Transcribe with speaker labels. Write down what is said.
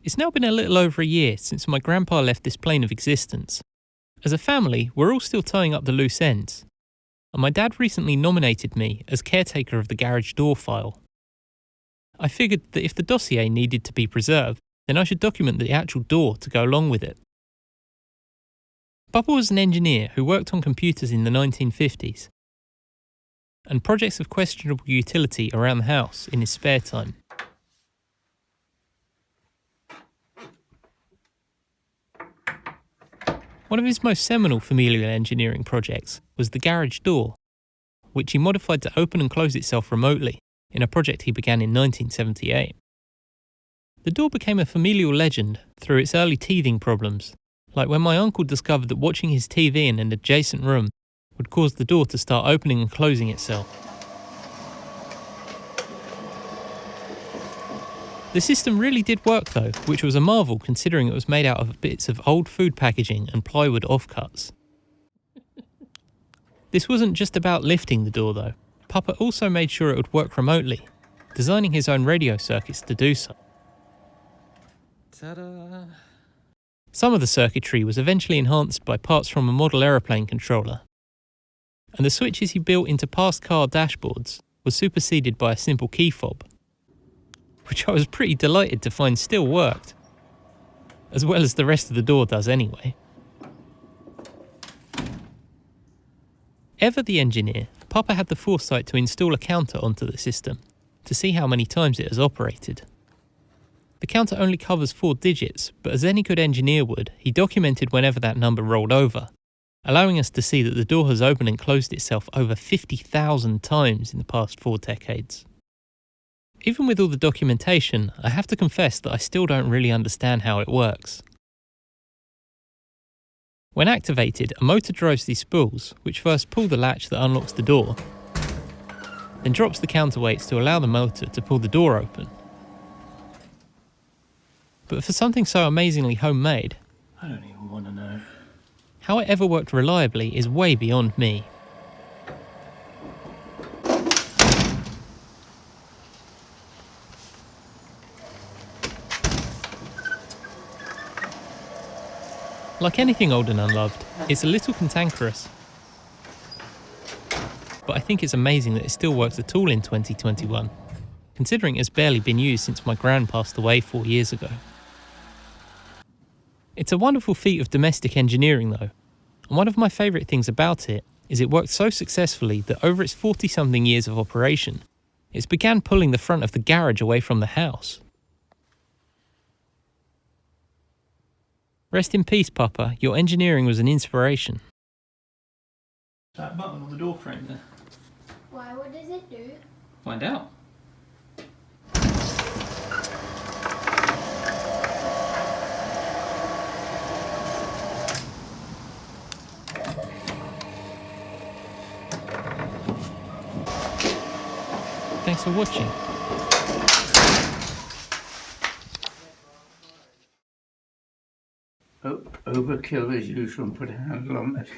Speaker 1: It's now been a little over a year since my grandpa left this plane of existence. As a family, we're all still tying up the loose ends, and my dad recently nominated me as caretaker of the garage door file. I figured that if the dossier needed to be preserved, then I should document the actual door to go along with it. Papa was an engineer who worked on computers in the 1950s, and projects of questionable utility around the house in his spare time. One of his most seminal familial engineering projects was the garage door, which he modified to open and close itself remotely in a project he began in 1978. The door became a familial legend through its early teething problems, like when my uncle discovered that watching his TV in an adjacent room would cause the door to start opening and closing itself. The system really did work though, which was a marvel considering it was made out of bits of old food packaging and plywood offcuts. This wasn't just about lifting the door though. Papa also made sure it would work remotely, designing his own radio circuits to do so. Ta-da! Some of the circuitry was eventually enhanced by parts from a model aeroplane controller, and the switches he built into past car dashboards was superseded by a simple key fob, which I was pretty delighted to find still worked, as well as the rest of the door does anyway. Ever the engineer, Papa had the foresight to install a counter onto the system to see how many times it has operated. The counter only covers 4 digits, but as any good engineer would, he documented whenever that number rolled over, allowing us to see that the door has opened and closed itself over 50,000 times in the past 4 decades. Even with all the documentation, I have to confess that I still don't really understand how it works. When activated, a motor drives these spools, which first pull the latch that unlocks the door, then drops the counterweights to allow the motor to pull the door open. But for something so amazingly homemade,
Speaker 2: I don't even want to know.
Speaker 1: How it ever worked reliably is way beyond me. Like anything old and unloved, it's a little cantankerous. But I think it's amazing that it still works at all in 2021, considering it's barely been used since my gran passed away 4 years ago. It's a wonderful feat of domestic engineering though, and one of my favourite things about it is it worked so successfully that over its 40-something years of operation, it's began pulling the front of the garage away from the house. Rest in peace, Papa. Your engineering was an inspiration.
Speaker 2: That button on the door frame there.
Speaker 3: Why? What does it do?
Speaker 2: Find out.
Speaker 1: Thanks for watching.
Speaker 2: Overkill as usual and put a handle on it.